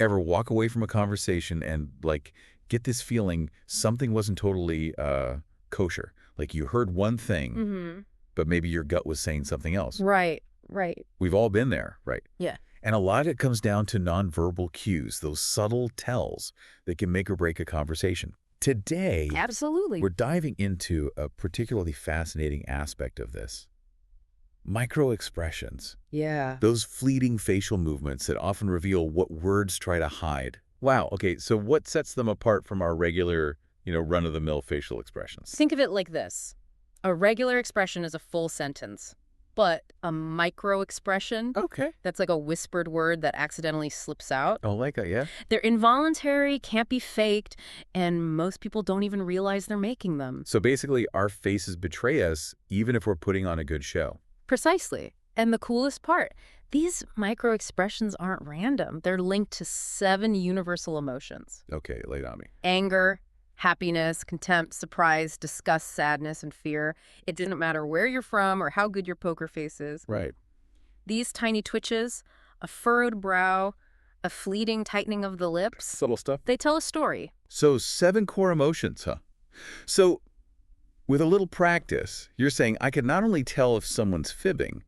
Ever walk away from a conversation and, like, get this feeling something wasn't totally kosher? Like you heard one thing, Mm-hmm. but maybe your gut was saying something else. Right, right. We've all been there, right? Yeah. And a lot of it comes down to nonverbal cues, those subtle tells that can make or break a conversation. Today, Absolutely. we're diving into a particularly fascinating aspect of this. Microexpressions. Yeah. Those fleeting facial movements that often reveal what words try to hide. Wow, okay, so what sets them apart from our regular, run-of-the-mill facial expressions? Think of it like this. A regular expression is a full sentence, but a micro expression, Okay. that's like a whispered word that accidentally slips out. Oh, like that, yeah? They're involuntary, can't be faked, and most people don't even realize they're making them. So basically, our faces betray us even if we're putting on a good show. Precisely. And the coolest part, these micro expressions aren't random. They're linked to 7 universal emotions: Okay, lay it on me. anger, happiness, contempt, surprise, disgust, sadness, and fear. It didn't matter where you're from or how good your poker face is. Right. These tiny twitches, a furrowed brow, a fleeting tightening of the lips, Subtle stuff. they tell a story. So 7 core emotions, huh? So with a little practice, you're saying I could not only tell if someone's fibbing,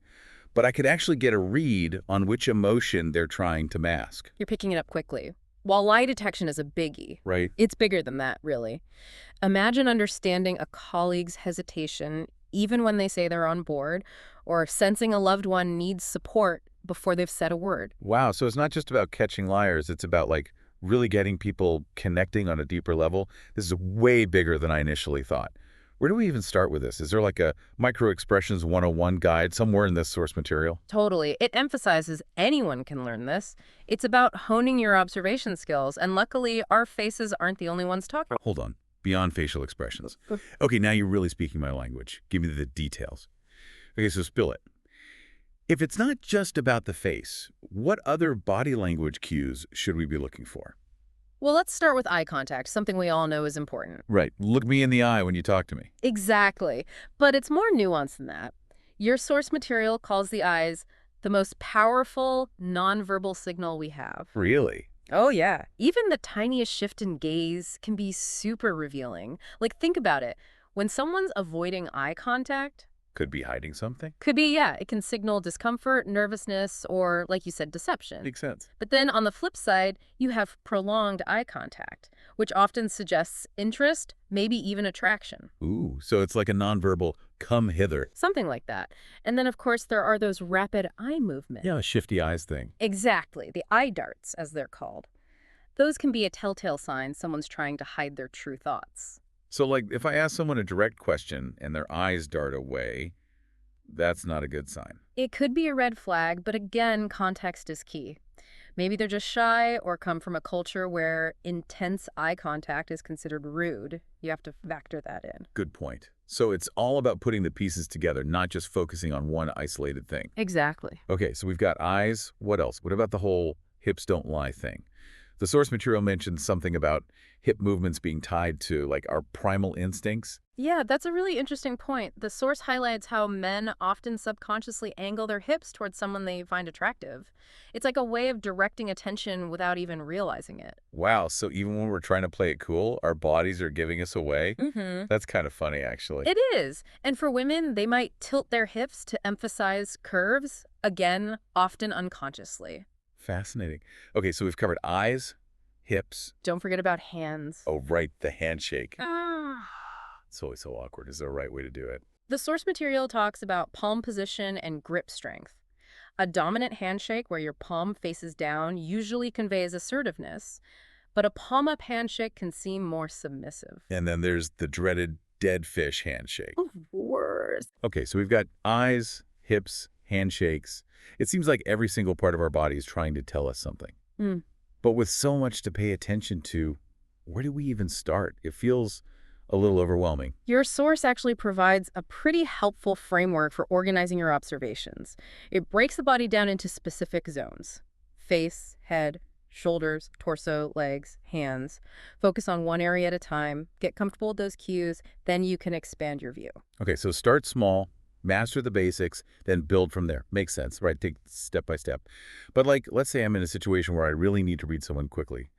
but I could actually get a read on which emotion they're trying to mask. You're picking it up quickly. While lie detection is a biggie, Right. it's bigger than that, really. Imagine understanding a colleague's hesitation even when they say they're on board, or sensing a loved one needs support before they've said a word. Wow, so it's not just about catching liars, it's about like really getting people connecting on a deeper level. This is way bigger than I initially thought. Where do we even start with this? Is there like a Microexpressions 101 guide somewhere in this source material? Totally. It emphasizes anyone can learn this. It's about honing your observation skills, and luckily, our faces aren't the only ones talking. Hold on. Beyond facial expressions. Okay, now you're really speaking my language. Give me the details. Okay, so spill it. If it's not just about the face, what other body language cues should we be looking for? Well, let's start with eye contact, something we all know is important. Right. Look me in the eye when you talk to me. Exactly. But it's more nuanced than that. Your source material calls the eyes the most powerful nonverbal signal we have. Really? Oh, yeah. Even the tiniest shift in gaze can be super revealing. Like, think about it. When someone's avoiding eye contact, Could be hiding something? could be, yeah, it can signal discomfort, nervousness, or, like you said, deception. Makes sense. But then on the flip side, you have prolonged eye contact, which often suggests interest, maybe even attraction. Ooh, so it's like a nonverbal come hither. Something like that. And then, of course, there are those rapid eye movements. Yeah, a shifty eyes thing. Exactly, the eye darts, as they're called. Those can be a telltale sign someone's trying to hide their true thoughts. So like if I ask someone a direct question and their eyes dart away, that's not a good sign. It could be a red flag, but again, context is key. Maybe they're just shy or come from a culture where intense eye contact is considered rude. You have to factor that in. Good point. So it's all about putting the pieces together, not just focusing on one isolated thing. Exactly. Okay, so we've got eyes. What else? What about the whole hips don't lie thing? The source material mentions something about hip movements being tied to like our primal instincts. Yeah, that's a really interesting point. The source highlights how men often subconsciously angle their hips towards someone they find attractive. It's like a way of directing attention without even realizing it. Wow, so even when we're trying to play it cool, our bodies are giving us away? Mm-hmm. That's kind of funny, actually. It is. And for women, they might tilt their hips to emphasize curves, again, often unconsciously. Fascinating. Okay, so we've covered eyes, hips. Don't forget about hands. Oh, right, the handshake. Ah. It's always so awkward. Is there a right way to do it? The source material talks about palm position and grip strength. A dominant handshake where your palm faces down usually conveys assertiveness, but a palm-up handshake can seem more submissive. And then there's the dreaded dead fish handshake. Worse. Okay, so we've got eyes, hips, handshakes. It seems like every single part of our body is trying to tell us something. Mm. But with so much to pay attention to, where do we even start? It feels a little overwhelming. Your source actually provides a pretty helpful framework for organizing your observations. It breaks the body down into specific zones: face, head, shoulders, torso, legs, hands. Focus on one area at a time, get comfortable with those cues, then you can expand your view. Okay, so start small, Master the basics, then build from there. Makes sense, right? Take step by step. But like, let's say I'm in a situation where I really need to read someone quickly.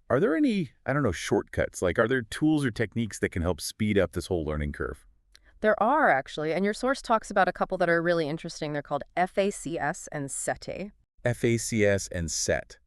Are there any, I don't know, shortcuts? Like, are there tools or techniques that can help speed up this whole learning curve? There are, actually, and your source talks about a couple that are really interesting. They're called FACS and SETE. FACS and SET.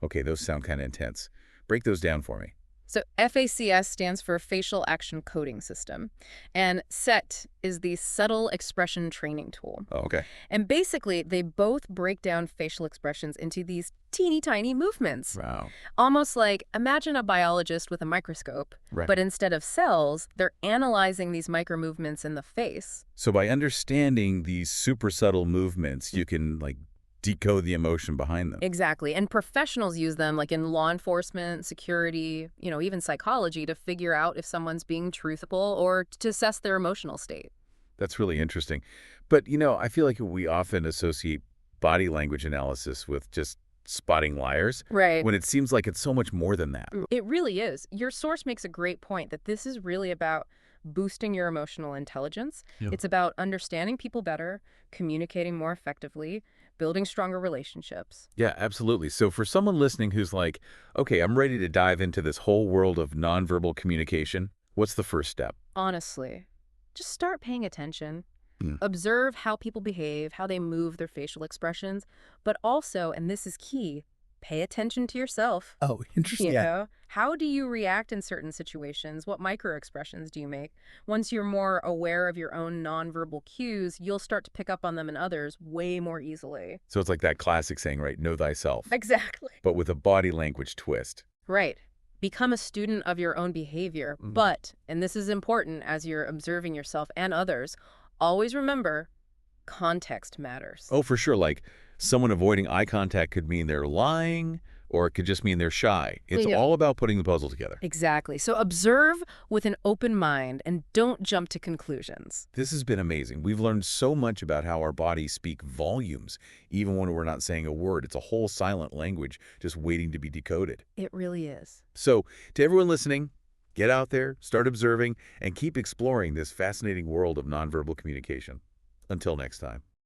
Okay, those sound kind of intense. Break those down for me. So FACS stands for Facial Action Coding System, and SET is the Subtle Expression Training Tool. Oh, okay. And basically, they both break down facial expressions into these teeny tiny movements. Wow. Almost like, imagine a biologist with a microscope, Right. but instead of cells, they're analyzing these micro movements in the face. So by understanding these super subtle movements, you can like decode the emotion behind them. Exactly. And professionals use them like in law enforcement, security, even psychology to figure out if someone's being truthful or to assess their emotional state. That's really interesting. But, I feel like we often associate body language analysis with just spotting liars, Right. when it seems like it's so much more than that. It really is. Your source makes a great point that this is really about boosting your emotional intelligence. Yeah. It's about understanding people better, communicating more effectively, building stronger relationships. Yeah, absolutely. So for someone listening who's like, okay, I'm ready to dive into this whole world of nonverbal communication, what's the first step? Honestly, just start paying attention. Hmm. Observe how people behave, how they move their facial expressions, but also, and this is key, pay attention to yourself. Oh, interesting. How do you react in certain situations? What microexpressions do you make? Once you're more aware of your own nonverbal cues, you'll start to pick up on them in others way more easily. So it's like that classic saying, right? Know thyself, Exactly. but with a body language twist. Right. Become a student of your own behavior. Mhm. But, and this is important as you're observing yourself and others, always remember, context matters. Oh, for sure. Like someone avoiding eye contact could mean they're lying, or it could just mean they're shy. It's Yeah. all about putting the puzzle together. Exactly. So observe with an open mind and don't jump to conclusions. This has been amazing. We've learned so much about how our bodies speak volumes, even when we're not saying a word. It's a whole silent language just waiting to be decoded. It really is. So, to everyone listening, get out there, start observing, and keep exploring this fascinating world of nonverbal communication. Until next time.